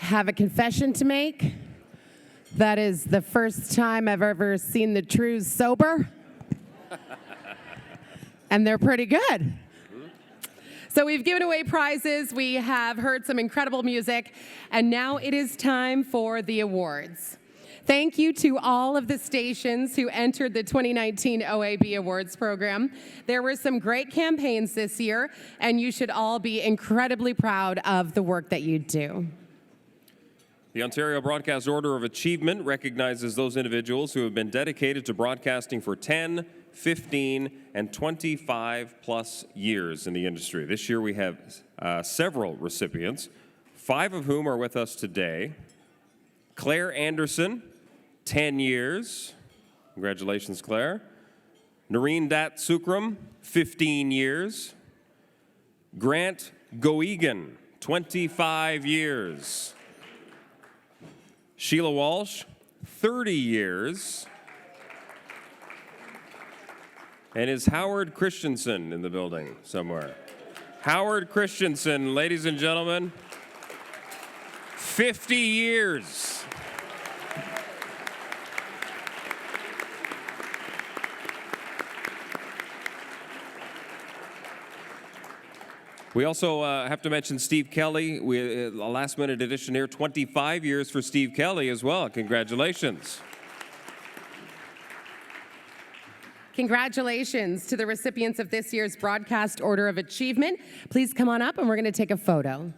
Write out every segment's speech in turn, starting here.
have a confession to make. That is the first time I've ever seen the Trues sober. And they're pretty good. So we've given away prizes, we have heard some incredible music, and now it is time for the awards. Thank you to all of the stations who entered the 2019 OAB Awards program. There were some great campaigns this year, and you should all be incredibly proud of the work that you do. The Ontario Broadcast Order of Achievement recognizes those individuals who have been dedicated to broadcasting for 10, 15, and 25 plus years in the industry. This year we have several recipients, 5 of whom are with us today. Claire Anderson, 10 years. Congratulations, Claire. Noreen Dat Sukram, 15 years. Grant Goegan, 25 years. Sheila Walsh, 30 years. And is Howard Christensen in the building somewhere? Howard Christensen, ladies and gentlemen, 50 years. We also have to mention Steve Kelly. A last-minute addition here, 25 years for Steve Kelly as well. Congratulations. Congratulations to the recipients of this year's Broadcast Order of Achievement. Please come on up, and we're going to take a photo.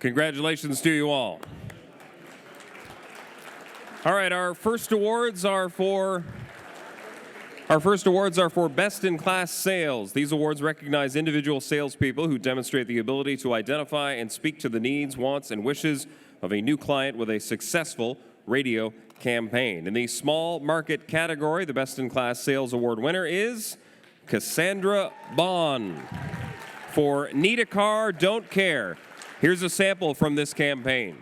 Congratulations to you all. All right, our first awards are for best-in-class sales. These awards recognize individual salespeople who demonstrate the ability to identify and speak to the needs, wants, and wishes of a new client with a successful radio campaign. In the small market category, the Best-in-Class Sales Award winner is Cassandra Bond for Need a Car, Don't Care. Here's a sample from this campaign.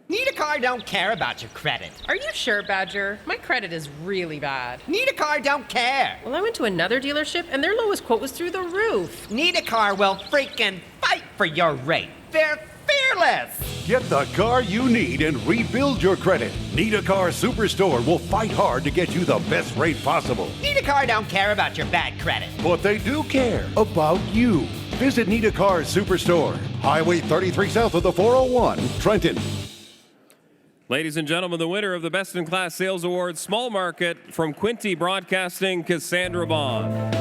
Need a car, don't care about your credit. Are you sure, Badger? My credit is really bad. Need a car, don't care. Well, I went to another dealership, and their lowest quote was through the roof. Need a car will freaking fight for your rate. They're fearless. Get the car you need and rebuild your credit. Need a Car Superstore will fight hard to get you the best rate possible. Need a car, don't care about your bad credit. But they do care about you. Visit Need a Car Superstore, Highway 33 south of the 401, Trenton. Ladies and gentlemen, the winner of the Best in Class Sales Award, Small Market, from Quinte Broadcasting, Cassandra Bond.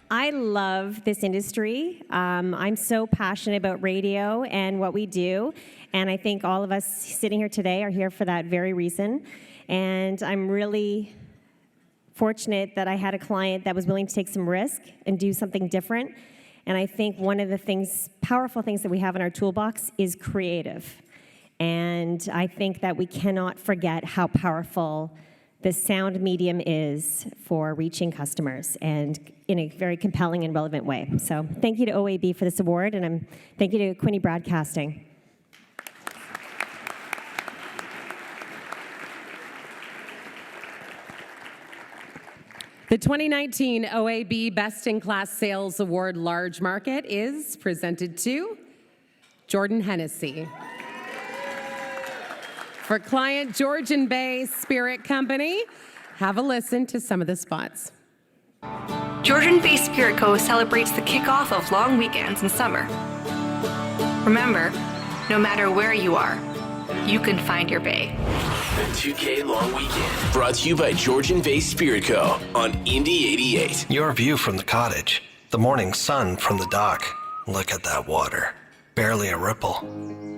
I love this industry. I'm so passionate about radio and what we do, and I think all of us sitting here today are here for that very reason. And I'm really fortunate that I had a client that was willing to take some risk and do something different. And I think one of the powerful things that we have in our toolbox is creative. And I think that we cannot forget how powerful the sound medium is for reaching customers and in a very compelling and relevant way. So thank you to OAB for this award, and thank you to Quinte Broadcasting. The 2019 OAB Best in Class Sales Award Large Market is presented to Jordan Hennessy. For client Georgian Bay Spirit Company, have a listen to some of the spots. Georgian Bay Spirit Co. celebrates the kickoff of long weekends in summer. Remember, no matter where you are, you can find your bay. The 2K Long Weekend, brought to you by Georgian Bay Spirit Co. on Indy 88. Your view from the cottage, the morning sun from the dock. Look at that water. Barely a ripple.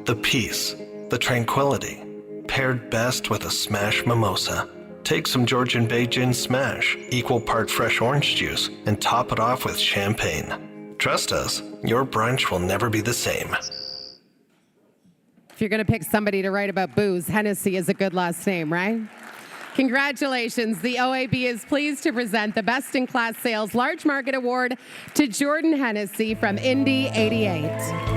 The peace, the tranquility, paired best with a smash mimosa. Take some Georgian Bay Gin Smash, equal part fresh orange juice, and top it off with champagne. Trust us, your brunch will never be the same. If you're going to pick somebody to write about booze, Hennessy is a good last name, right? Congratulations. The OAB is pleased to present the Best in Class Sales Large Market Award to Jordan Hennessy from Indy 88.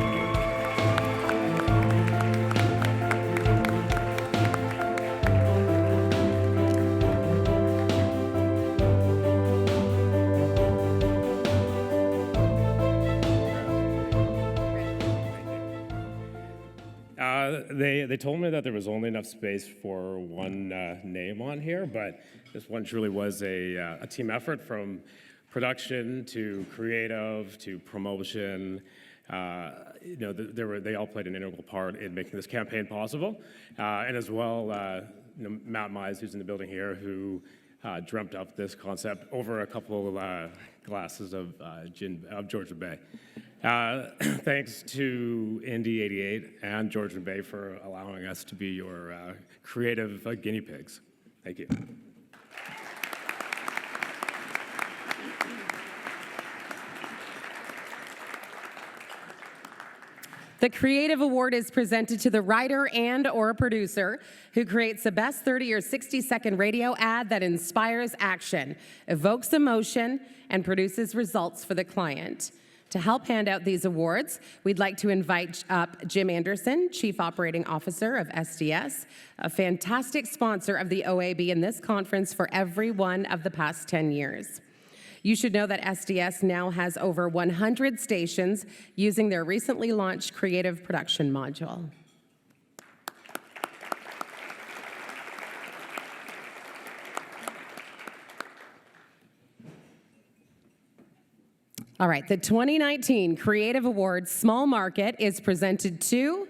They told me that there was only enough space for one name on here, but this one truly was a team effort from production to creative to promotion. They all played an integral part in making this campaign possible, and as well, Matt Mize, who's in the building here, who dreamt up this concept over a couple glasses of gin of Georgian Bay. Thanks to Indy 88 and Georgian Bay for allowing us to be your creative guinea pigs. Thank you. The Creative Award is presented to the writer and/or producer who creates the best 30 or 60-second radio ad that inspires action, evokes emotion, and produces results for the client. To help hand out these awards, we'd like to invite up Jim Anderson, Chief Operating Officer of SDS, a fantastic sponsor of the OAB in this conference for every one of the past 10 years. You should know that SDS now has over 100 stations using their recently launched creative production module. All right, the 2019 Creative Awards Small Market is presented to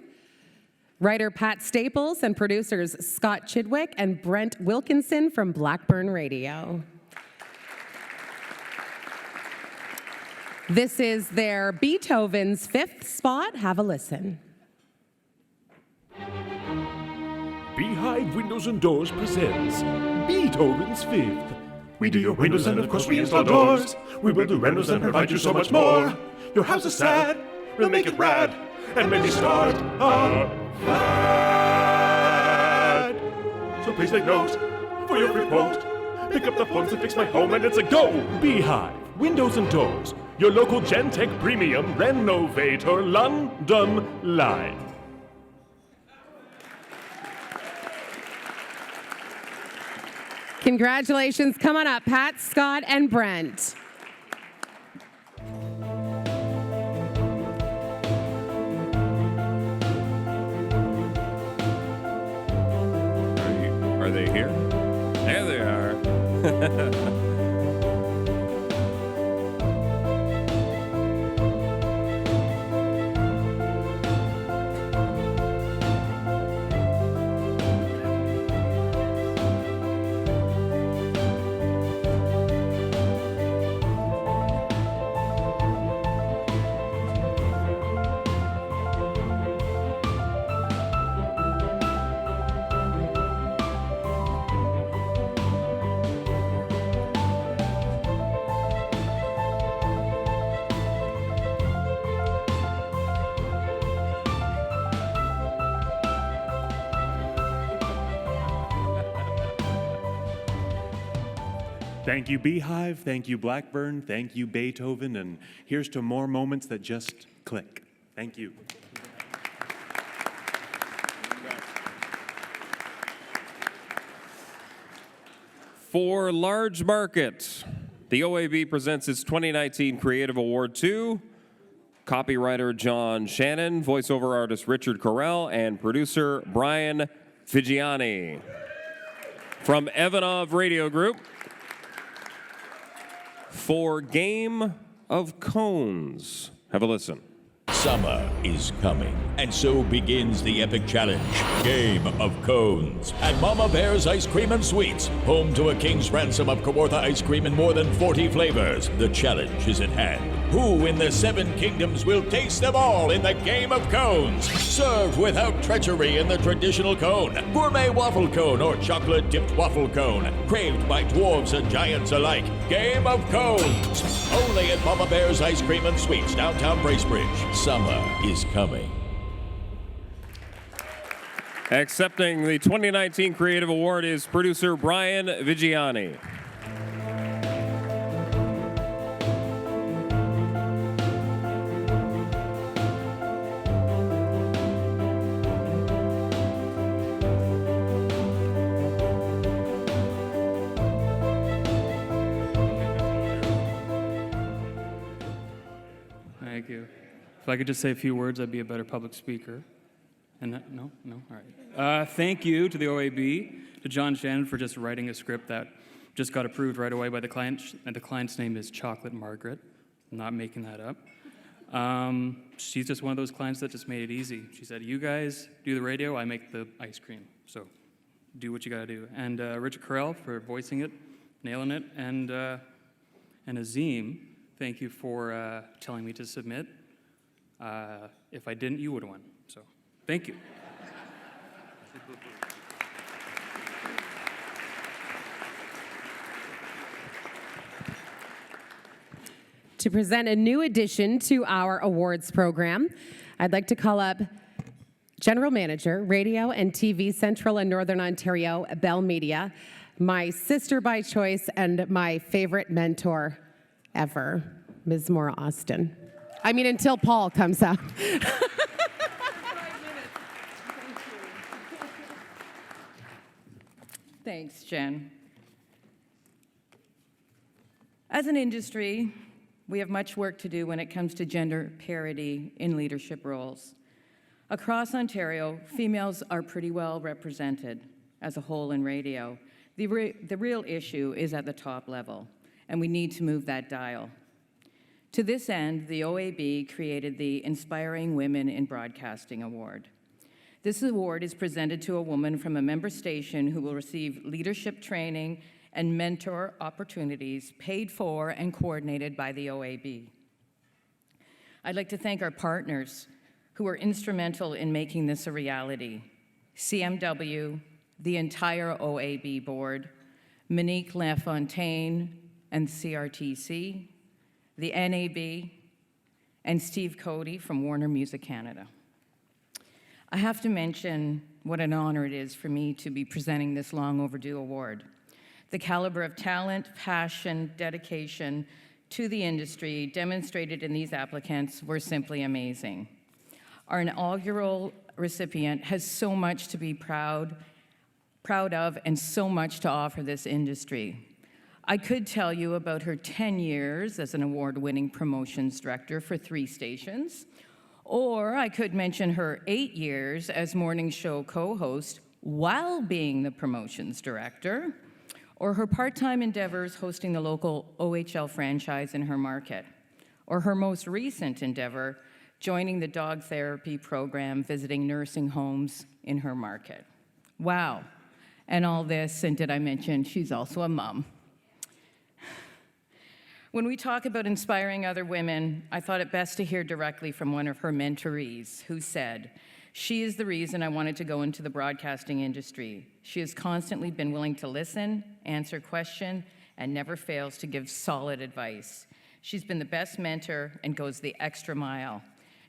writer Pat Staples and producers Scott Chidwick and Brent Wilkinson from Blackburn Radio. This is their Beethoven's Fifth spot. Have a listen. Beehive Windows and Doors presents Beethoven's Fifth. We do your windows and of course we install doors. We will do rentals and provide you so much more. Your house is sad, we'll make it rad, and maybe start a fad. So please take note for your free quote. Pick up the phone to fix my home and it's a go. Beehive Windows and Doors, your local Gentech Premium Renovator London line. Congratulations. Come on up, Pat, Scott, and Brent. Are they here? There they are. Thank you, Beehive. Thank you, Blackburn. Thank you, Beethoven. And here's to more moments that just click. Thank you. For Large Market, the OAB presents its 2019 Creative Award to copywriter John Shannon, voiceover artist Richard Correll, and producer Brian Vigiani. From Evanov Radio Group, for Game of Cones. Have a listen. Summer is coming, and so begins the epic challenge, Game of Cones, at Mama Bear's Ice Cream and Sweets, home to a king's ransom of Kawartha ice cream in more than 40 flavors. The challenge is at hand. Who in the 7 kingdoms will taste them all in the Game of Cones? Served without treachery in the traditional cone, gourmet waffle cone or chocolate-dipped waffle cone, craved by dwarves and giants alike. Game of Cones, only at Mama Bear's Ice Cream and Sweets, downtown Bracebridge. Summer is coming. Accepting the 2019 Creative Award is producer Brian Vigiani. Thank you. If I could just say a few words, I'd be a better public speaker. And that, no? All right. Thank you to the OAB, to John Shannon for just writing a script that just got approved right away by the client. And the client's name is Chocolate Margaret. I'm not making that up. She's just one of those clients that just made it easy. She said, you guys do the radio, I make the ice cream. So do what you gotta do. And Richard Correll for voicing it, nailing it. And Azim, thank you for telling me to submit. If I didn't, you would have won. So, thank you. To present a new addition to our awards program, I'd like to call up General Manager, Radio and TV Central and Northern Ontario, Bell Media, my sister by choice and my favorite mentor ever, Ms. Maura Austin. I mean, until Paul comes up. Thanks, Jen. As an industry, we have much work to do when it comes to gender parity in leadership roles. Across Ontario, females are pretty well represented as a whole in radio. The real issue is at the top level, and we need to move that dial. To this end, the OAB created the Inspiring Women in Broadcasting Award. This award is presented to a woman from a member station who will receive leadership training and mentor opportunities paid for and coordinated by the OAB. I'd like to thank our partners who were instrumental in making this a reality: CMW, the entire OAB board, Monique LaFontaine and CRTC, the NAB, and Steve Cody from Warner Music Canada. I have to mention what an honor it is for me to be presenting this long overdue award. The caliber of talent, passion, dedication to the industry demonstrated in these applicants were simply amazing. Our inaugural recipient has so much to be proud of and so much to offer this industry. I could tell you about her 10 years as an award-winning promotions director for 3 stations, or I could mention her 8 years as morning show co-host while being the promotions director, or her part-time endeavors hosting the local OHL franchise in her market, or her most recent endeavor, joining the dog therapy program, visiting nursing homes in her market. Wow. And all this, and did I mention she's also a mom? When we talk about inspiring other women, I thought it best to hear directly from one of her mentorees who said, "She is the reason I wanted to go into the broadcasting industry. She has constantly been willing to listen, answer questions, and never fails to give solid advice. She's been the best mentor and goes the extra mile.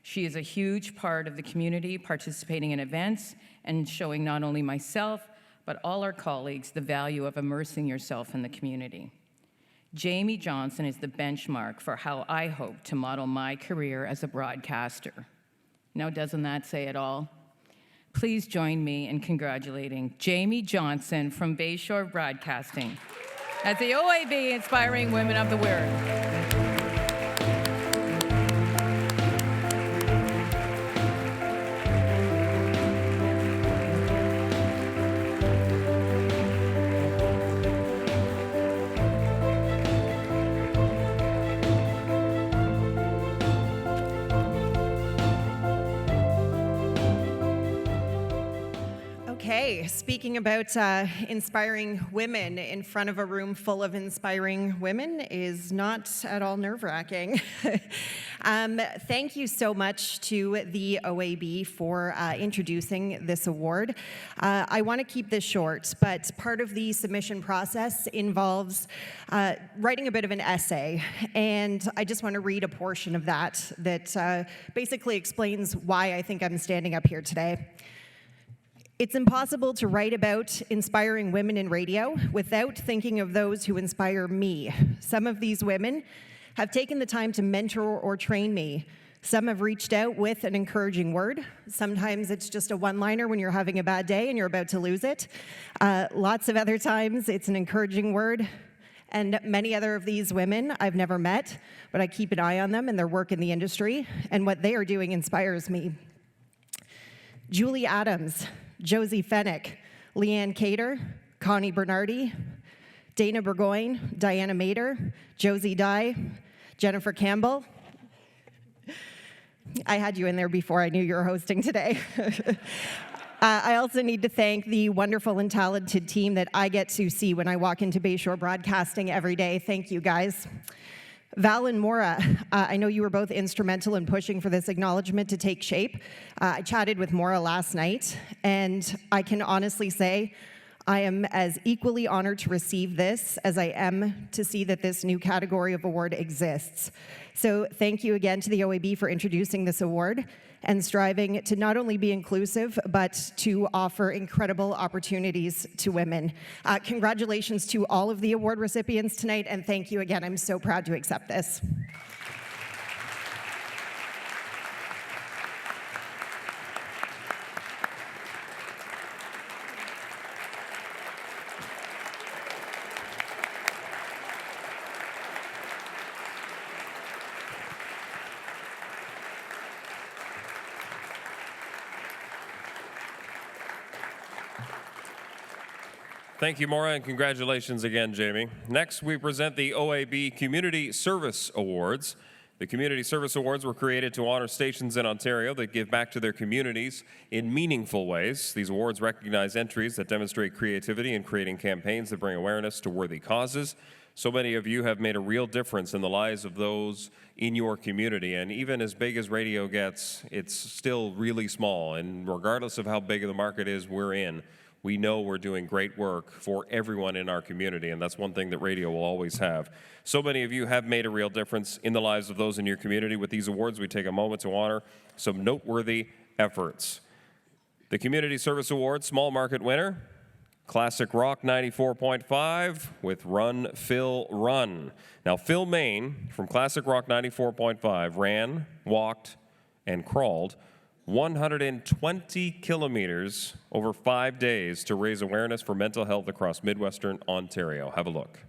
She is a huge part of the community, participating in events and showing not only myself, but all our colleagues the value of immersing yourself in the community. Jamie Johnson is the benchmark for how I hope to model my career as a broadcaster. Now, doesn't that say it all? Please join me in congratulating Jamie Johnson from Bayshore Broadcasting as the OAB Inspiring Women of the Word. Okay, speaking about inspiring women in front of a room full of inspiring women is not at all nerve-wracking. Thank you so much to the OAB for introducing this award. I want to keep this short, but part of the submission process involves writing a bit of an essay, and I just want to read a portion of that basically explains why I think I'm standing up here today. It's impossible to write about inspiring women in radio without thinking of those who inspire me. Some of these women have taken the time to mentor or train me. Some have reached out with an encouraging word. Sometimes it's just a one-liner when you're having a bad day and you're about to lose it. Lots of other times it's an encouraging word. And many other of these women I've never met, but I keep an eye on them and their work in the industry, and what they are doing inspires me. Julie Adams, Josie Fennick, Leanne Cater, Connie Bernardi, Dana Burgoyne, Diana Mater, Josie Dye, Jennifer Campbell. I had you in there before I knew you were hosting today. I also need to thank the wonderful and talented team that I get to see when I walk into Bayshore Broadcasting every day. Thank you, guys. Val and Maura, I know you were both instrumental in pushing for this acknowledgement to take shape. I chatted with Maura last night, and I can honestly say I am as equally honored to receive this as I am to see that this new category of award exists. So thank you again to the OAB for introducing this award and striving to not only be inclusive, but to offer incredible opportunities to women. Congratulations to all of the award recipients tonight, and thank you again. I'm so proud to accept this. Thank you, Maura, and congratulations again, Jamie. Next, we present the OAB Community Service Awards. The Community Service Awards were created to honor stations in Ontario that give back to their communities in meaningful ways. These awards recognize entries that demonstrate creativity in creating campaigns that bring awareness to worthy causes. So many of you have made a real difference in the lives of those in your community, and even as big as radio gets, it's still really small, and regardless of how big the market is we're in, we know we're doing great work for everyone in our community, and that's one thing that radio will always have. So many of you have made a real difference in the lives of those in your community. With these awards, we take a moment to honor some noteworthy efforts. The Community Service Award Small Market winner, Classic Rock 94.5 with Run, Phil, Run. Now, Phil Main from Classic Rock 94.5 ran, walked, and crawled 120 kilometers over 5 days to raise awareness for mental health across Midwestern Ontario. Have a look.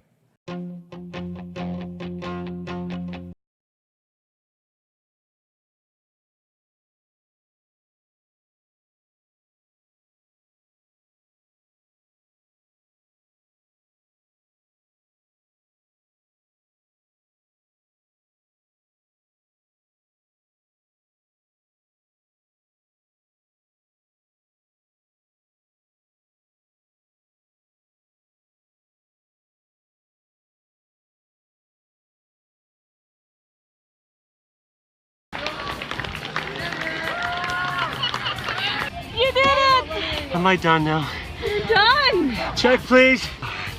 You did it! Am I done now? You're done! Check, please.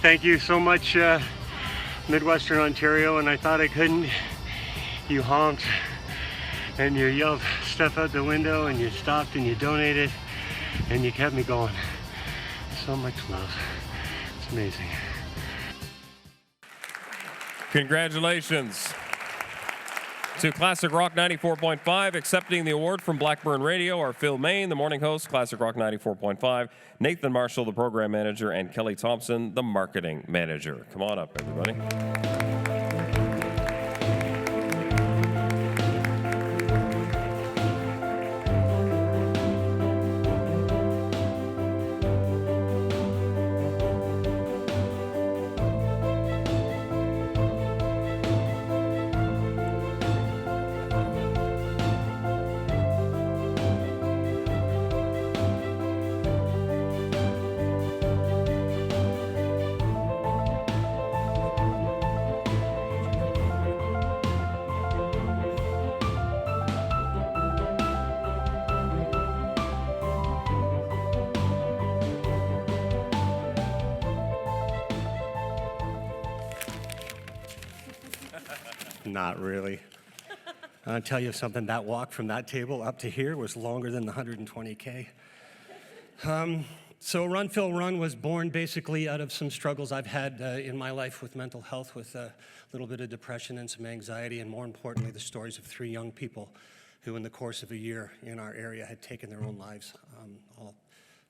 Thank you so much, Midwestern Ontario, and I thought I couldn't. You honked, and you yelled stuff out the window, and you stopped, and you donated, and you kept me going. So much love. It's amazing. Congratulations to Classic Rock 94.5. Accepting the award from Blackburn Radio are Phil Main, the morning host, Classic Rock 94.5, Nathan Marshall, the program manager, and Kelly Thompson, the marketing manager. Come on up, everybody. Not really. I'll tell you something, that walk from that table up to here was longer than the 120K. So Run, Phil, Run was born basically out of some struggles I've had in my life with mental health, with a little bit of depression and some anxiety, and more importantly, the stories of 3 young people who in the course of a year in our area had taken their own lives, all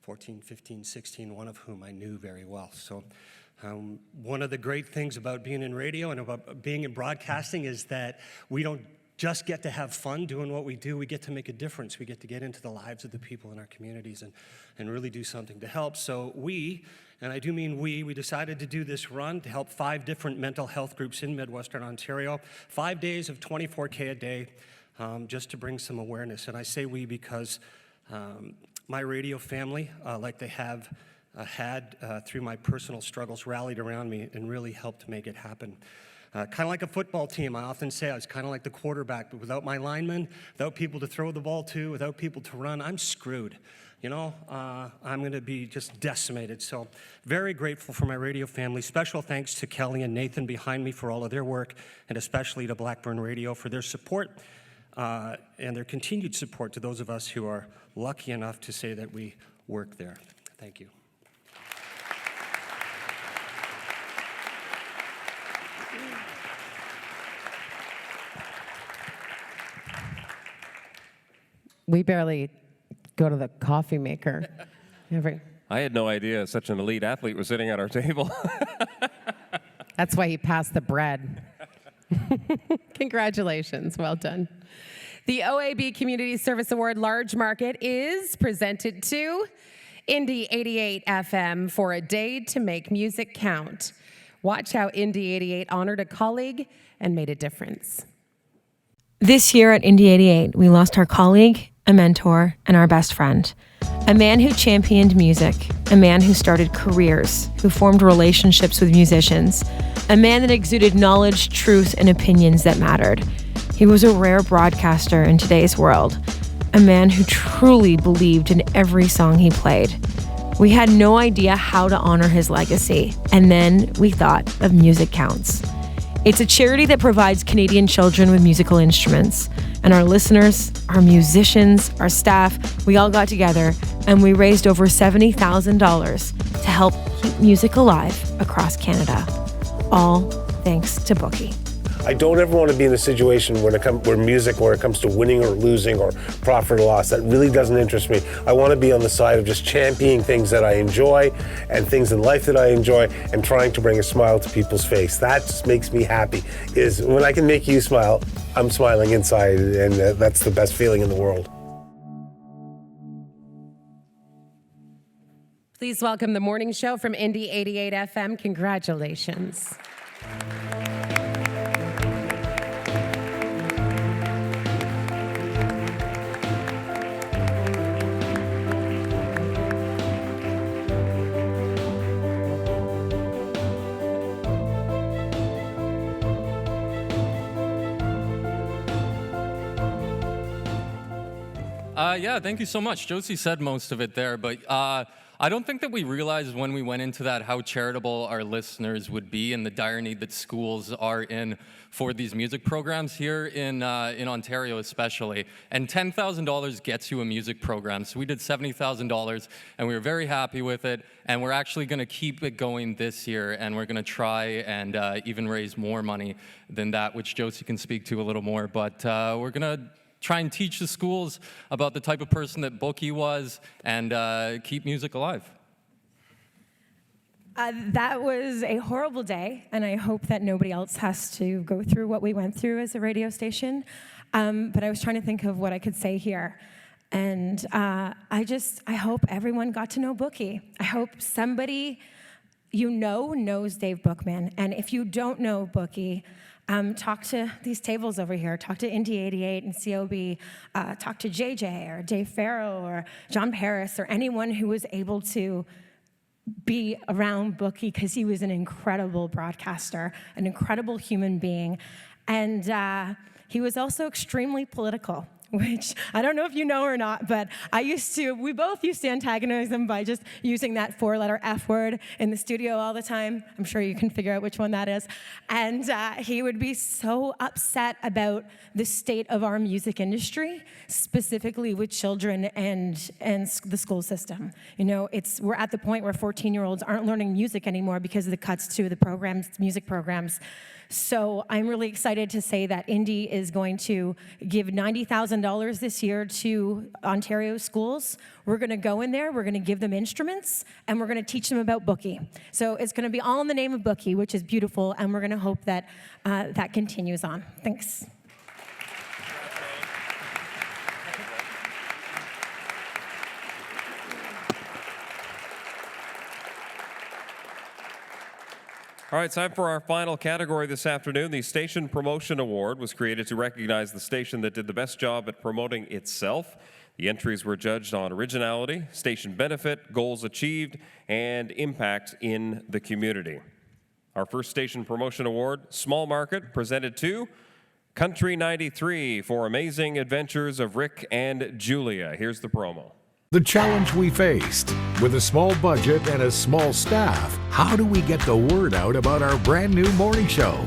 14, 15, 16, one of whom I knew very well. So one of the great things about being in radio and about being in broadcasting is that we don't just get to have fun doing what we do. We get to make a difference. We get to get into the lives of the people in our communities and really do something to help. So we, and I do mean we decided to do this run to help 5 different mental health groups in Midwestern Ontario, 5 days of 24K a day, just to bring some awareness. And I say we because my radio family, like they have had through my personal struggles, rallied around me and really helped make it happen. Kind of like a football team, I often say I was kind of like the quarterback, but without my linemen, without people to throw the ball to, without people to run, I'm screwed. You know, I'm going to be just decimated. So very grateful for my radio family. Special thanks to Kelly and Nathan behind me for all of their work, and especially to Blackburn Radio for their support and their continued support to those of us who are lucky enough to say that we work there. Thank you. We barely go to the coffee maker. I had no idea such an elite athlete was sitting at our table. That's why he passed the bread. Congratulations, well done. The OAB Community Service Award Large Market is presented to Indie 88 FM for a day to make music count. Watch how Indie 88 honored a colleague and made a difference. This year at Indie 88, we lost our colleague, a mentor, and our best friend. A man who championed music, a man who started careers, who formed relationships with musicians, a man that exuded knowledge, truth, and opinions that mattered. He was a rare broadcaster in today's world, a man who truly believed in every song he played. We had no idea how to honor his legacy, and then we thought of Music Counts. It's a charity that provides Canadian children with musical instruments. And our listeners, our musicians, our staff, we all got together and we raised over $70,000 to help keep music alive across Canada. All thanks to Bookie. I don't ever want to be in a situation where it comes to winning or losing or profit or loss. That really doesn't interest me. I want to be on the side of just championing things that I enjoy and things in life that I enjoy and trying to bring a smile to people's face. That just makes me happy. Is when I can make you smile, I'm smiling inside, and that's the best feeling in the world. Please welcome the morning show from Indie 88 FM. Congratulations. Yeah, thank you so much. Josie said most of it there, but I don't think that we realized when we went into that how charitable our listeners would be and the dire need that schools are in for these music programs here in Ontario especially. And $10,000 gets you a music program. So we did $70,000 and we were very happy with it. And we're actually going to keep it going this year, and we're going to try and even raise more money than that, which Josie can speak to a little more. But we're going to try and teach the schools about the type of person that Bookie was and keep music alive. That was a horrible day, and I hope that nobody else has to go through what we went through as a radio station. But I was trying to think of what I could say here. And I hope everyone got to know Bookie. I hope somebody knows Dave Bookman. And if you don't know Bookie, talk to these tables over here. Talk to Indy 88 and COB. Talk to JJ or Dave Farrow or John Paris or anyone who was able to be around Bookie, because he was an incredible broadcaster, an incredible human being. And he was also extremely political, which I don't know if you know or not, but we both used to antagonize him by just using that 4-letter F word in the studio all the time. I'm sure you can figure out which one that is. And he would be so upset about the state of our music industry, specifically with children and the school system. We're at the point where 14-year-olds aren't learning music anymore because of the cuts to the music programs. So I'm really excited to say that Indy is going to give $90,000 this year to Ontario schools. We're going to go in there, we're going to give them instruments, and we're going to teach them about Bookie. So it's going to be all in the name of Bookie, which is beautiful, and we're going to hope that that continues on. Thanks. All right, time for our final category this afternoon. The Station Promotion Award was created to recognize the station that did the best job at promoting itself. The entries were judged on originality, station benefit, goals achieved, and impact in the community. Our first Station Promotion Award, Small Market, presented to Country 93 for Amazing Adventures of Rick and Julia. Here's the promo. The challenge we faced. With a small budget and a small staff, how do we get the word out about our brand new morning show?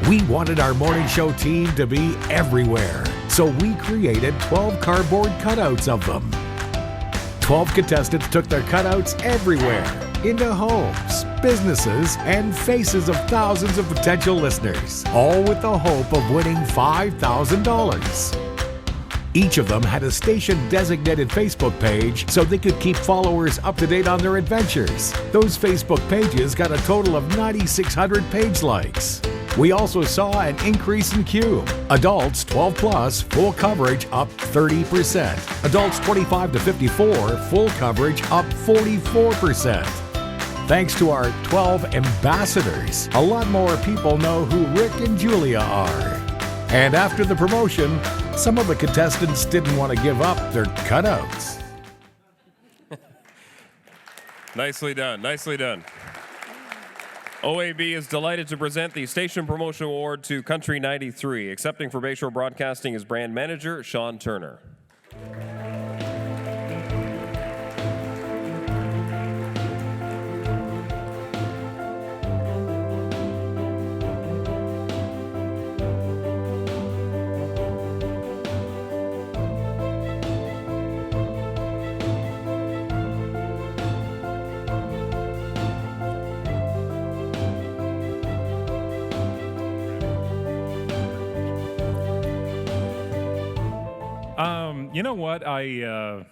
We wanted our morning show team to be everywhere, so we created 12 cardboard cutouts of them. 12 contestants took their cutouts everywhere, into homes, businesses, and faces of thousands of potential listeners, all with the hope of winning $5,000. Each of them had a station-designated Facebook page so they could keep followers up to date on their adventures. Those Facebook pages got a total of 9,600 page likes. We also saw an increase in Q. Adults 12 plus, full coverage up 30%. Adults 25 to 54, full coverage up 44%. Thanks to our 12 ambassadors, a lot more people know who Rick and Julia are. And after the promotion, some of the contestants didn't want to give up their cutouts. Nicely done, nicely done. OAB is delighted to present the Station Promotion Award to Country 93. Accepting for Bayshore Broadcasting is brand manager Sean Turner. You know what? I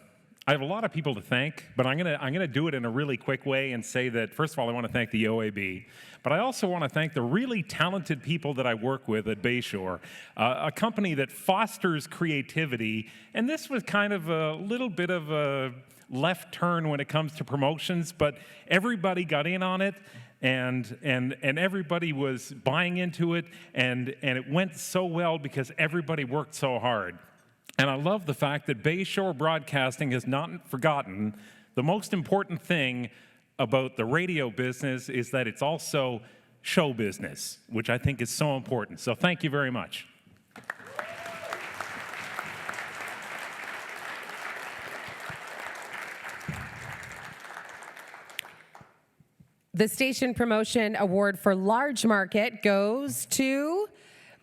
have a lot of people to thank, but I'm gonna do it in a really quick way and say that, first of all, I want to thank the OAB, but I also want to thank the really talented people that I work with at Bayshore, a company that fosters creativity, and this was kind of a little bit of a left turn when it comes to promotions, but everybody got in on it. And everybody was buying into it, and it went so well because everybody worked so hard. And I love the fact that Bayshore Broadcasting has not forgotten the most important thing about the radio business is that it's also show business, which I think is so important. So thank you very much. The Station Promotion Award for Large Market goes to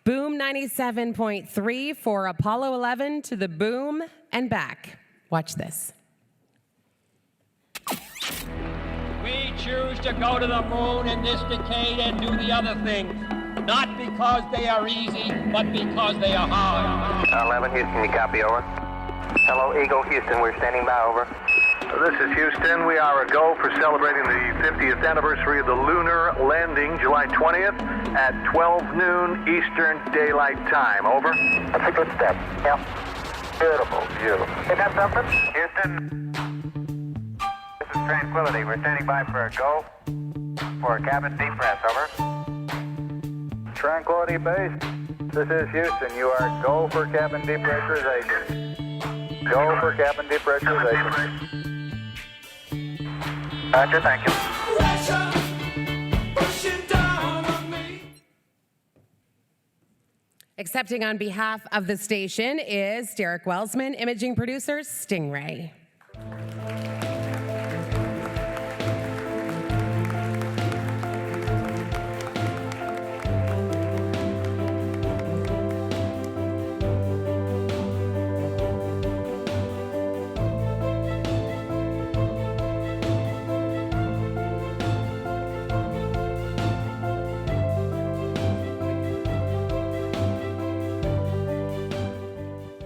Boom 97.3 for Apollo 11 to the Boom and back. Watch this. We choose to go to the moon in this decade and do the other things, not because they are easy, but because they are hard. 11 Houston, you copy, over? Hello, Eagle Houston, we're standing by, over. This is Houston. We are a go for celebrating the 50th anniversary of the lunar landing, July 20th at 12 noon Eastern Daylight Time. Over. That's a good step. Yep. Beautiful view. You got something? Houston. This is Tranquility. We're standing by for a go for a cabin depress. Over. Tranquility Base. This is Houston. You are go for cabin depressurization. Go for cabin depressurization. Roger, thank you. Accepting on behalf of the station is Derek Welsman, imaging producer, Stingray.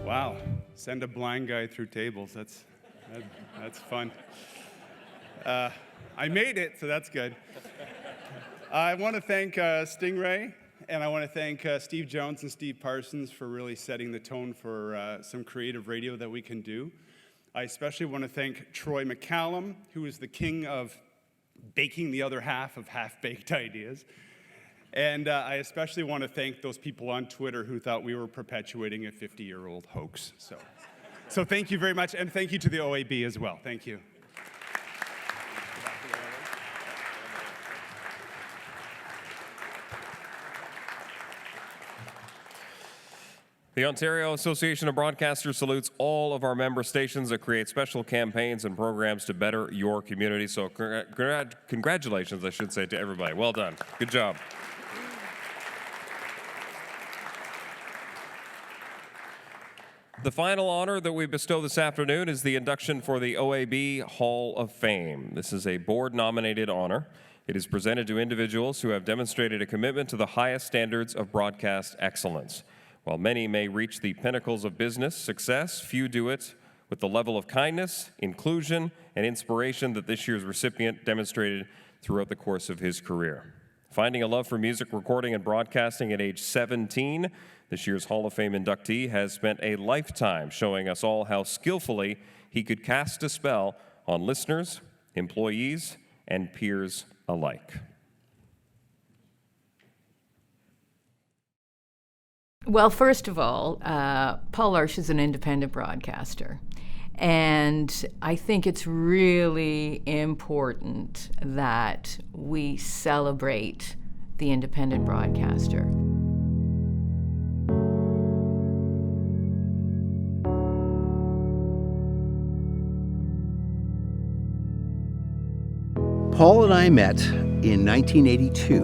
Wow, send a blind guy through tables. That's fun. I made it, so that's good. I want to thank Stingray, and I want to thank Steve Jones and Steve Parsons for really setting the tone for some creative radio that we can do. I especially want to thank Troy McCallum, who is the king of baking the other half of half-baked ideas. And I especially want to thank those people on Twitter who thought we were perpetuating a 50-year-old hoax. So thank you very much, and thank you to the OAB as well. Thank you. The Ontario Association of Broadcasters salutes all of our member stations that create special campaigns and programs to better your community. So congratulations, I should say, to everybody. Well done. Good job. The final honor that we bestow this afternoon is the induction for the OAB Hall of Fame. This is a board-nominated honor. It is presented to individuals who have demonstrated a commitment to the highest standards of broadcast excellence. While many may reach the pinnacles of business success, few do it with the level of kindness, inclusion, and inspiration that this year's recipient demonstrated throughout the course of his career. Finding a love for music recording and broadcasting at age 17, this year's Hall of Fame inductee has spent a lifetime showing us all how skillfully he could cast a spell on listeners, employees, and peers alike. Well, first of all, Paul Larsh is an independent broadcaster. And I think it's really important that we celebrate the independent broadcaster. Paul and I met in 1982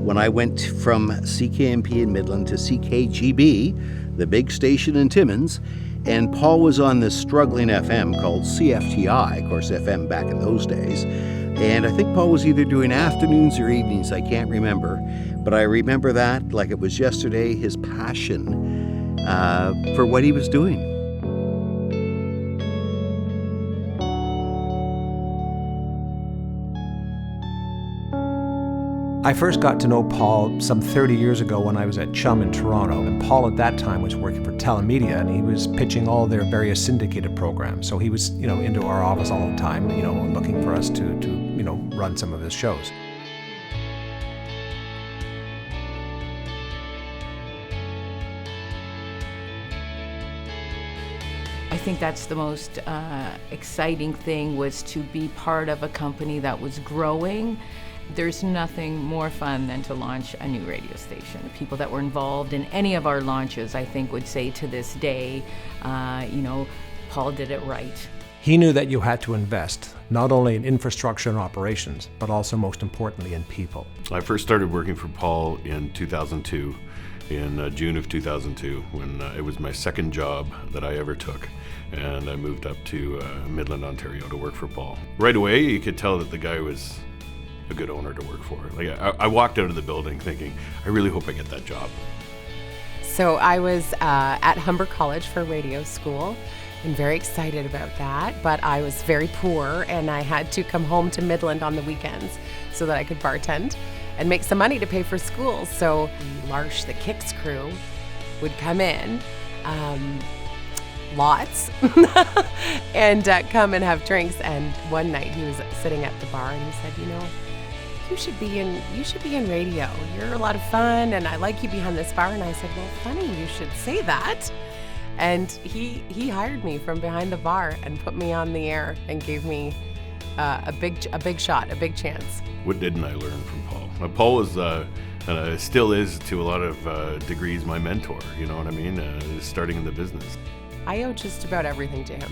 when I went from CKMP in Midland to CKGB, the big station in Timmins, and Paul was on this struggling FM called CFTI, of course FM back in those days, and I think Paul was either doing afternoons or evenings, I can't remember, but I remember that like it was yesterday, his passion for what he was doing. I first got to know Paul some 30 years ago when I was at Chum in Toronto, and Paul at that time was working for Telemedia, and he was pitching all their various syndicated programs. So he was, into our office all the time, looking for us to run some of his shows. I think that's the most exciting thing, was to be part of a company that was growing. There's nothing more fun than to launch a new radio station. The people that were involved in any of our launches, I think, would say to this day, Paul did it right. He knew that you had to invest, not only in infrastructure and operations, but also most importantly in people. I first started working for Paul in 2002, in June of 2002, when it was my second job that I ever took. And I moved up to Midland, Ontario to work for Paul. Right away, you could tell that the guy was a good owner to work for. Like, I walked out of the building thinking, I really hope I get that job. So I was at Humber College for radio school and very excited about that, but I was very poor and I had to come home to Midland on the weekends so that I could bartend and make some money to pay for school. So Larsh, the Kicks crew, would come in, lots, and come and have drinks. And one night he was sitting at the bar and he said, you know, you should be in radio. You're a lot of fun and I like you behind this bar. And I said, well, funny, you should say that. And he hired me from behind the bar and put me on the air and gave me a big shot, a big chance. What didn't I learn from Paul? Paul was, and still is to a lot of degrees, my mentor, you know what I mean, starting in the business. I owe just about everything to him.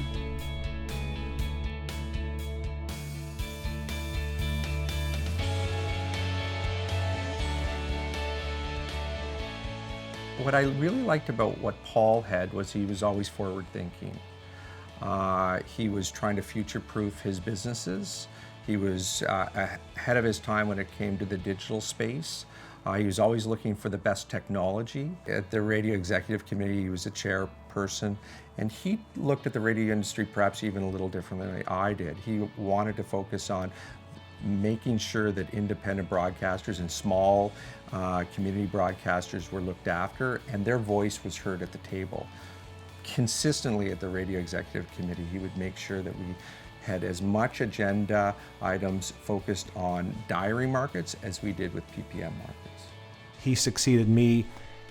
What I really liked about what Paul had was he was always forward thinking. He was trying to future-proof his businesses. He was ahead of his time when it came to the digital space. He was always looking for the best technology. At the Radio Executive Committee, he was a chairperson, and he looked at the radio industry perhaps even a little differently than I did. He wanted to focus on making sure that independent broadcasters and small community broadcasters were looked after and their voice was heard at the table. Consistently at the Radio Executive Committee, he would make sure that we had as much agenda items focused on diary markets as we did with PPM markets. He succeeded me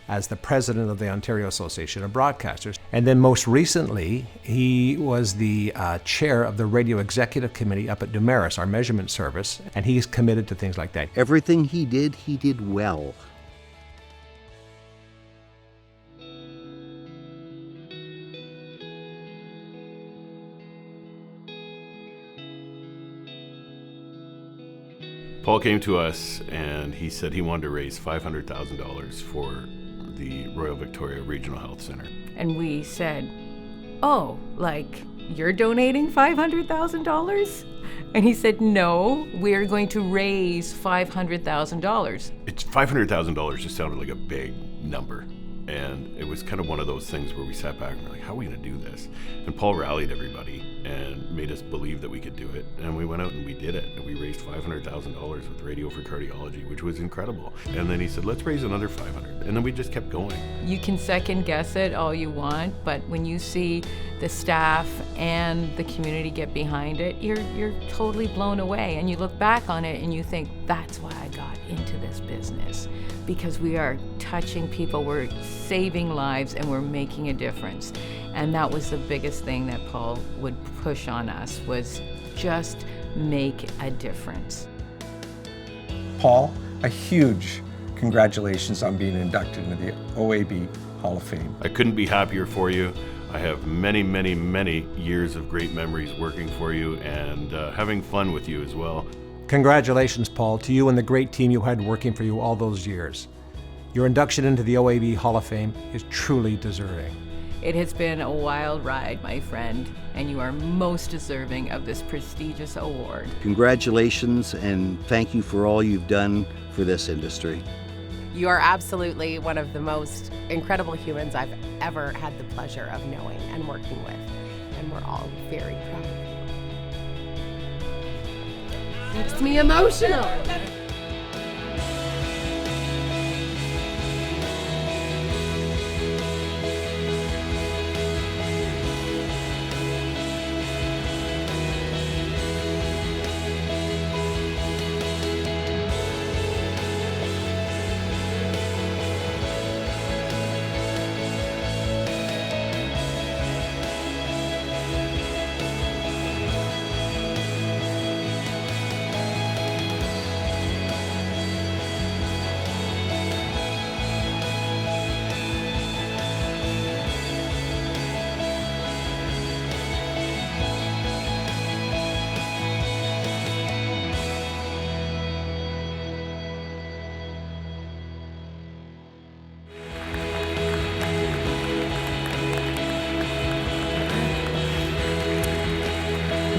as the president of the Ontario Association of Broadcasters. And then most recently, he was the chair of the Radio Executive Committee up at Numeris, our measurement service, and he's committed to things like that. Everything he did well. Paul came to us and he said he wanted to raise $500,000 for the Royal Victoria Regional Health Centre. And we said, oh, like, you're donating $500,000? And he said, no, we're going to raise $500,000. It's $500,000 just sounded like a big number. And it was kind of one of those things where we sat back and were like, how are we going to do this? And Paul rallied everybody and made us believe that we could do it. And we went out and we did it. And we raised $500,000 with Radio for Cardiology, which was incredible. And then he said, let's raise another 500. And then we just kept going. You can second guess it all you want, but when you see the staff and the community get behind it, you're totally blown away. And you look back on it and you think, that's why I got into this business. Because we are touching people, we're saving lives, and we're making a difference. And that was the biggest thing that Paul would push on us, was just make a difference. Paul, a huge congratulations on being inducted into the OAB Hall of Fame. I couldn't be happier for you. I have many, many, many years of great memories working for you and having fun with you as well. Congratulations, Paul, to you and the great team you had working for you all those years. Your induction into the OAB Hall of Fame is truly deserving. It has been a wild ride, my friend, and you are most deserving of this prestigious award. Congratulations, and thank you for all you've done for this industry. You are absolutely one of the most incredible humans I've ever had the pleasure of knowing and working with, and we're all very proud of you. Makes me emotional.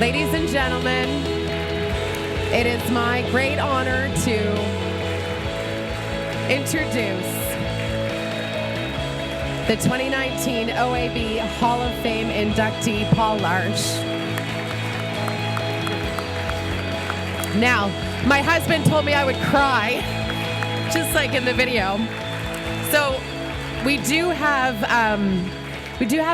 Ladies and gentlemen, it is my great honor to introduce the 2019 OAB Hall of Fame inductee, Paul Larche. Now, my husband told me I would cry, just like in the video. So we do have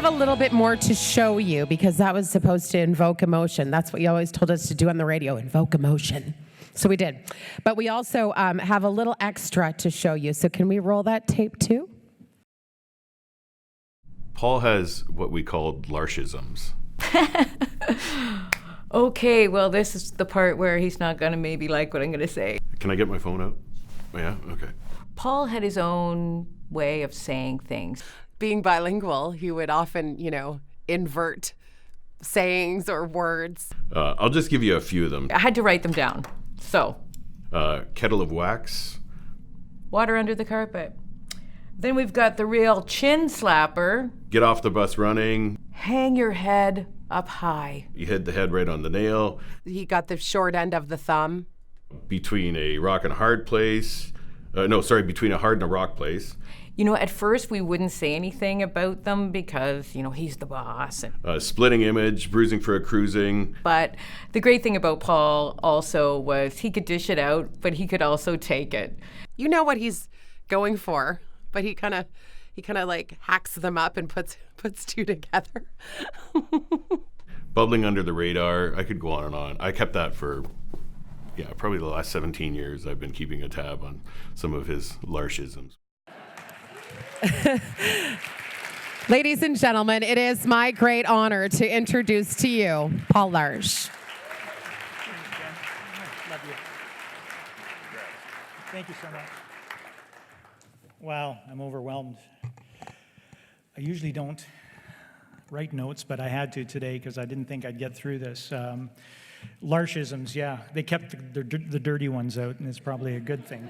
a little bit more to show you because that was supposed to invoke emotion. That's what you always told us to do on the radio, invoke emotion. So we did. But we also have a little extra to show you. So can we roll that tape too? Paul has what we called Larchisms. Okay, well, this is the part where he's not going to maybe like what I'm going to say. Can I get my phone out? Yeah? Okay. Paul had his own way of saying things. Being bilingual, he would often, invert sayings or words. I'll just give you a few of them. I had to write them down. So, Kettle of wax. Water under the carpet. Then we've got the real chin slapper. Get off the bus running. Hang your head up high. You hit the head right on the nail. He got the short end of the thumb. Between a rock and a hard place. Between a hard and a rock place. At first we wouldn't say anything about them because, he's the boss. Splitting image, bruising for a cruising. But the great thing about Paul also was he could dish it out, but he could also take it. You know what he's going for, but he kind of like hacks them up and puts two together. Bubbling under the radar. I could go on and on. I kept that for, probably the last 17 years. I've been keeping a tab on some of his Larchisms. Ladies and gentlemen, it is my great honor to introduce to you Paul Larche. Love you. Thank you so much. Wow, I'm overwhelmed. I usually don't write notes, but I had to today because I didn't think I'd get through this. Larchisms, yeah, they kept the dirty ones out, and it's probably a good thing.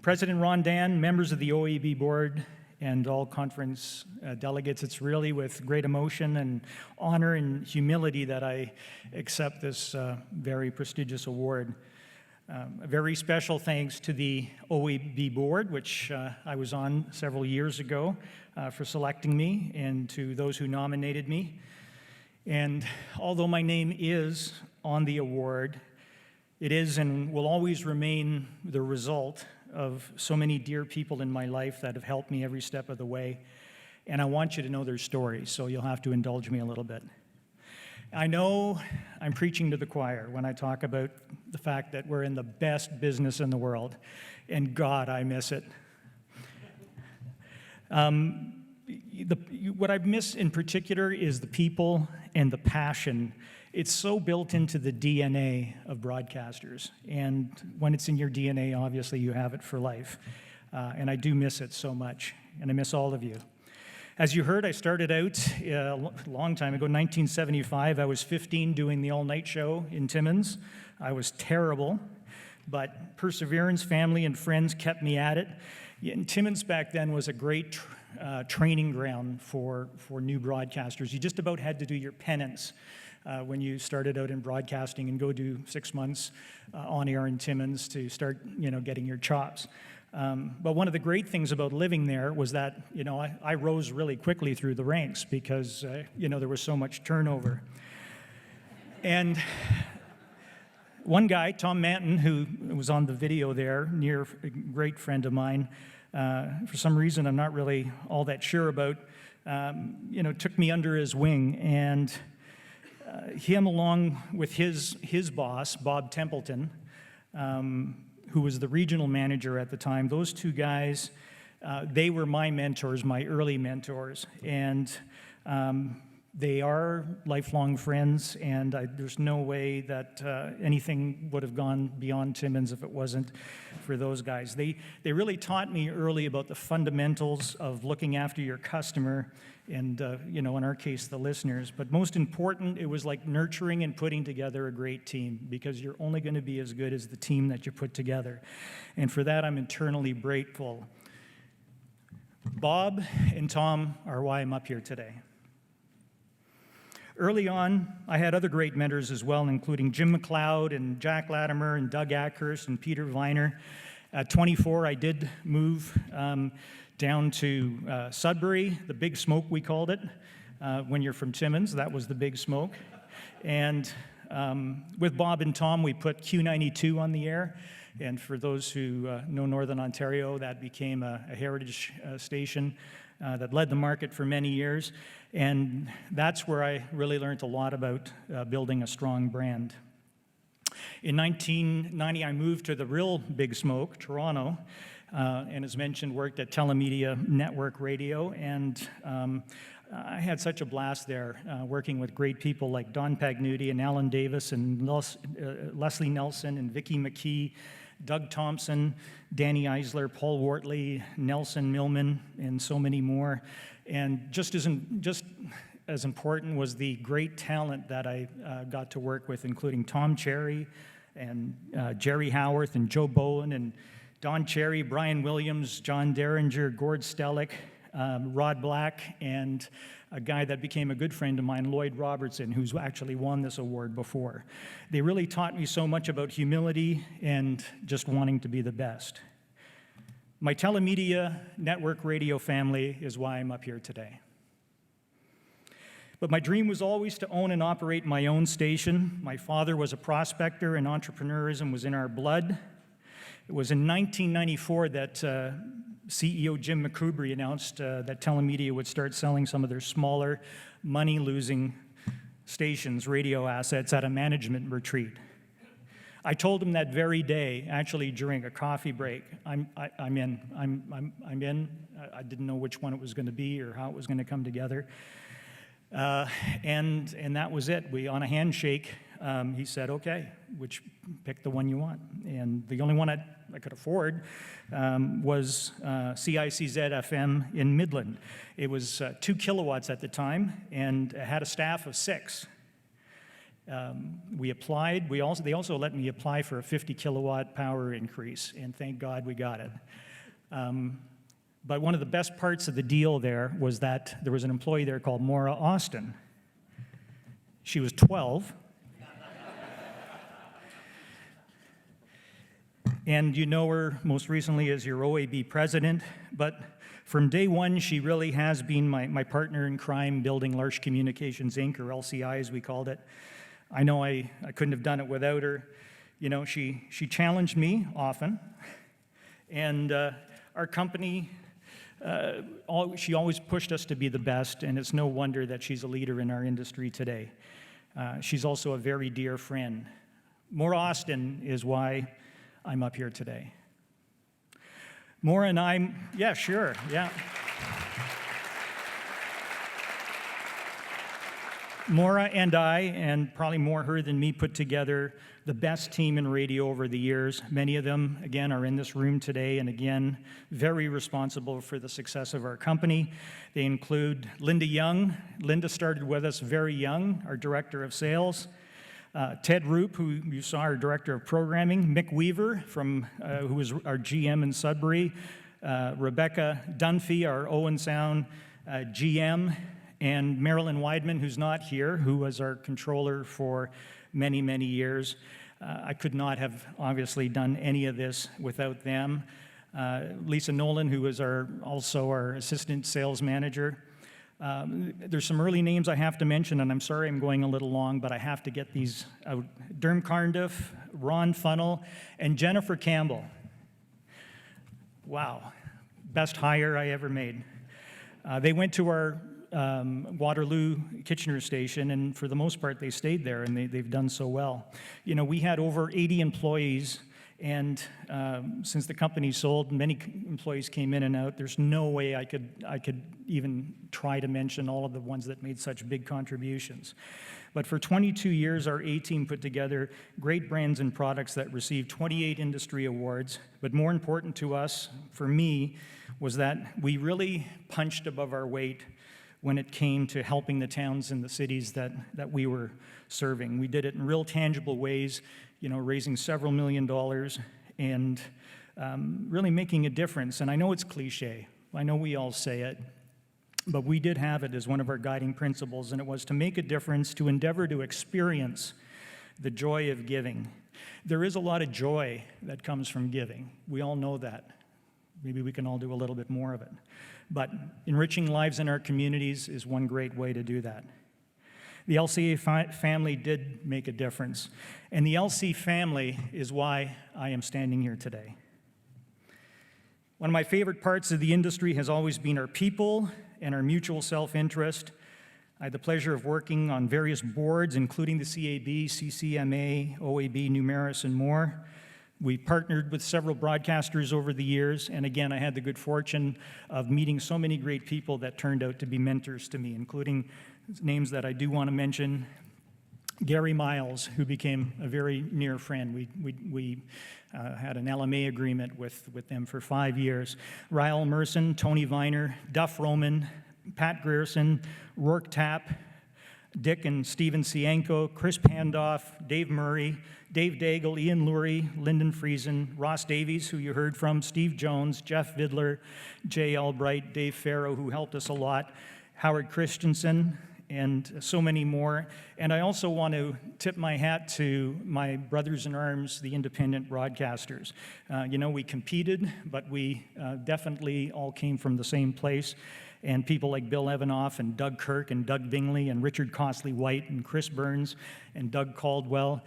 President Ron Dan, members of the OAB board, and all conference delegates, it's really with great emotion and honor and humility that I accept this very prestigious award. A very special thanks to the OAB board, which I was on several years ago, for selecting me, and to those who nominated me. And although my name is on the award, it is and will always remain the result of so many dear people in my life that have helped me every step of the way. And I want you to know their stories, so you'll have to indulge me a little bit. I know I'm preaching to the choir when I talk about the fact that we're in the best business in the world, and God, I miss it. What I miss in particular is the people and the passion. It's so built into the DNA of broadcasters, and when it's in your DNA, obviously you have it for life. And I do miss it so much, and I miss all of you. As you heard, I started out a long time ago, 1975. I was 15 doing the all-night show in Timmins. I was terrible, but perseverance, family, and friends kept me at it. And Timmins back then was a great training ground for new broadcasters. You just about had to do your penance when you started out in broadcasting and go do 6 months on air in Timmins to start, getting your chops. But one of the great things about living there was that, I rose really quickly through the ranks because, there was so much turnover. And one guy, Tom Manton, who was on the video there, a great friend of mine, for some reason I'm not really all that sure about, took me under his wing, and him along with his boss, Bob Templeton, who was the regional manager at the time, those two guys, they were my mentors, my early mentors, and they are lifelong friends, and there's no way that anything would have gone beyond Timmins if it wasn't for those guys. They really taught me early about the fundamentals of looking after your customer and, in our case, the listeners. But most important, it was like nurturing and putting together a great team, because you're only going to be as good as the team that you put together. And for that, I'm eternally grateful. Bob and Tom are why I'm up here today. Early on, I had other great mentors as well, including Jim McLeod and Jack Latimer and Doug Ackhurst and Peter Viner. At 24, I did move down to Sudbury, the Big Smoke we called it. When you're from Timmins, that was the Big Smoke. And with Bob and Tom, we put Q92 on the air. And for those who know Northern Ontario, that became a heritage station that led the market for many years. And that's where I really learned a lot about building a strong brand. In 1990, I moved to the real Big Smoke, Toronto, and as mentioned, worked at Telemedia Network Radio. And I had such a blast there, working with great people like Don Pagnuti and Alan Davis and Leslie Nelson and Vicki McKee, Doug Thompson, Danny Eisler, Paul Wortley, Nelson Millman, and so many more. And just as important was the great talent that I got to work with, including Tom Cherry and Jerry Howarth and Joe Bowen and Don Cherry, Brian Williams, John Derringer, Gord Stellick, Rod Black, and a guy that became a good friend of mine, Lloyd Robertson, who's actually won this award before. They really taught me so much about humility and just wanting to be the best. My Telemedia Network Radio family is why I'm up here today. But my dream was always to own and operate my own station. My father was a prospector, and entrepreneurism was in our blood. It was in 1994 that CEO Jim McCoubry announced that Telemedia would start selling some of their smaller, money-losing stations, radio assets, at a management retreat. I told him that very day, actually during a coffee break, I'm in. I didn't know which one it was going to be or how it was going to come together. And that was it. On a handshake, he said, okay, pick the one you want. And the only one I could afford was CICZ-FM in Midland. It was 2 kilowatts at the time, and it had a staff of 6. We applied. They also let me apply for a 50 kilowatt power increase, and thank God we got it. But one of the best parts of the deal there was that there was an employee there called Maura Austin. She was 12. And you know her most recently as your OAB president, but from day one, she really has been my partner in crime building L'Arche Communications Inc., or LCI as we called it. I know I couldn't have done it without her. You know, she challenged me often, and our company, she always pushed us to be the best, and it's no wonder that she's a leader in our industry today. She's also a very dear friend. Maura Austin is why I'm up here today. Maura and I, yeah, sure, yeah. Maura and I, and probably more her than me, put together the best team in radio over the years. Many of them, again, are in this room today, and again, very responsible for the success of our company. They include Linda Young. Linda started with us very young, our director of sales. Ted Roop, who you saw, our director of programming. Mick Weaver, who was our GM in Sudbury. Rebecca Dunphy, our Owen Sound GM. And Marilyn Weidman, who's not here, who was our controller for many, many years. I could not have obviously done any of this without them. Lisa Nolan, who was also our assistant sales manager. There's some early names I have to mention, and I'm sorry I'm going a little long, but I have to get these out. Derm Carndiff, Ron Funnell, and Jennifer Campbell. Wow, best hire I ever made. They went to our Waterloo Kitchener station, and for the most part they stayed there, and they've done so well. You know, we had over 80 employees, and since the company sold, many employees came in and out. There's no way I could even try to mention all of the ones that made such big contributions. But for 22 years, our A-team put together great brands and products that received 28 industry awards. But more important to us, for me, was that we really punched above our weight when it came to helping the towns and the cities that we were serving. We did it in real tangible ways, you know, raising several $1 million and really making a difference. And I know it's cliche. I know we all say it. but we did have it as one of our guiding principles, and it was to make a difference, to endeavor to experience the joy of giving. There is a lot of joy that comes from giving. We all know that. Maybe we can all do a little bit more of it. But enriching lives in our communities is one great way to do that. The LCA family did make a difference, and the LC family is why I am standing here today. One of my favorite parts of the industry has always been our people and our mutual self-interest. I had the pleasure of working on various boards, including the CAB, CCMA, OAB, Numeris, and more. We partnered with several broadcasters over the years, and again, I had the good fortune of meeting so many great people that turned out to be mentors to me, including names that I do want to mention. Gary Miles, who became a very near friend. We had an LMA agreement with them for 5 years. Ryle Merson, Tony Viner, Duff Roman, Pat Grierson, Rourke Tapp, Dick and Steven Cienko, Chris Pandoff, Dave Murray, Dave Daigle, Ian Lurie, Lyndon Friesen, Ross Davies, who you heard from, Steve Jones, Jeff Vidler, Jay Albright, Dave Farrow, who helped us a lot, Howard Christensen, and so many more. And I also want to tip my hat to my brothers in arms, the independent broadcasters. We competed, but we definitely all came from the same place. And people like Bill Evanoff and Doug Kirk and Doug Bingley and Richard Costley White and Chris Burns and Doug Caldwell,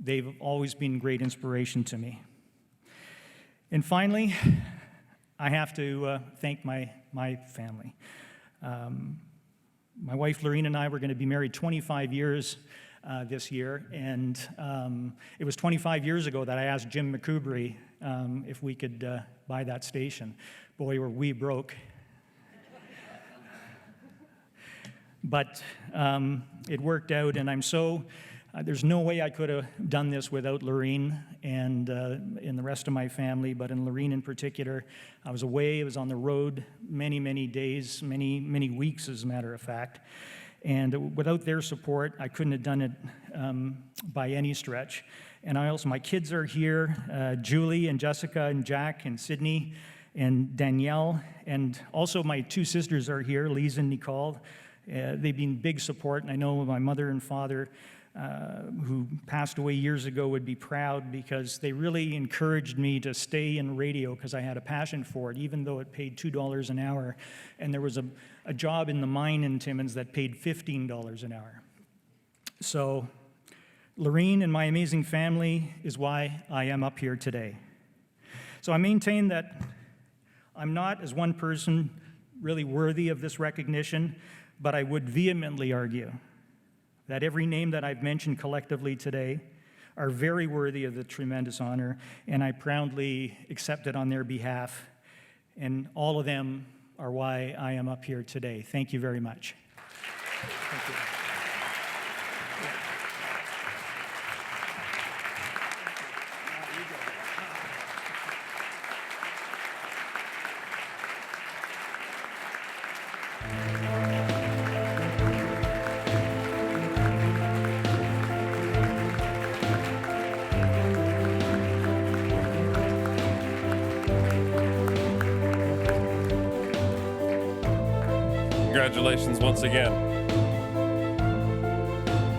they've always been great inspiration to me. And finally, I have to thank my family. My wife Lorene and I were going to be married 25 years this year, and it was 25 years ago that I asked Jim McCoubry if we could buy that station. Boy, were we broke. But it worked out, and I'm so, there's no way I could have done this without Lorene and the rest of my family, but in Lorene in particular. I was away, I was on the road many, many days, many weeks, as a matter of fact. And without their support, I couldn't have done it by any stretch. And my kids are here, Julie and Jessica and Jack and Sydney and Danielle. And also my two sisters are here, Lise and Nicole. They've been big support, and I know my mother and father, who passed away years ago, would be proud because they really encouraged me to stay in radio because I had a passion for it, even though it paid $2 an hour. And there was a job in the mine in Timmins that paid $15 an hour. So Lorene and my amazing family is why I am up here today. So I maintain that I'm not, as one person, really worthy of this recognition, but I would vehemently argue that every name that I've mentioned collectively today are very worthy of the tremendous honor, and I proudly accept it on their behalf. And all of them are why I am up here today. Thank you very much. Thank you. Congratulations once again.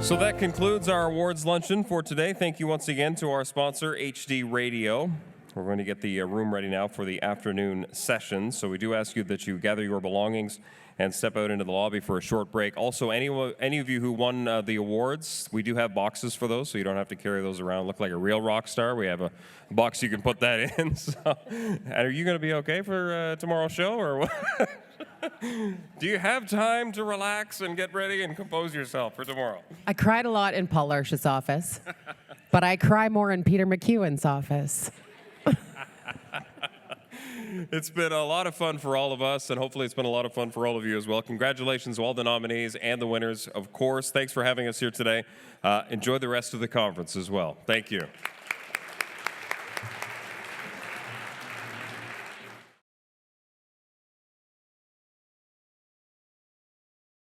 So that concludes our awards luncheon for today. Thank you once again to our sponsor, HD Radio. We're going to get the room ready now for the afternoon session. So we do ask you that you gather your belongings and step out into the lobby for a short break. Also, any of you who won the awards, we do have boxes for those, so you don't have to carry those around. Look like a real rock star. We have a box you can put that in. So, are you going to be okay for tomorrow's show, or what? Do you have time to relax and get ready and compose yourself for tomorrow? I cried a lot in Paul Larsh's office, but I cry more in Peter McEwen's office. It's been a lot of fun for all of us, and hopefully it's been a lot of fun for all of you as well. Congratulations to all the nominees and the winners, of course. Thanks for having us here today. Enjoy the rest of the conference as well. Thank you.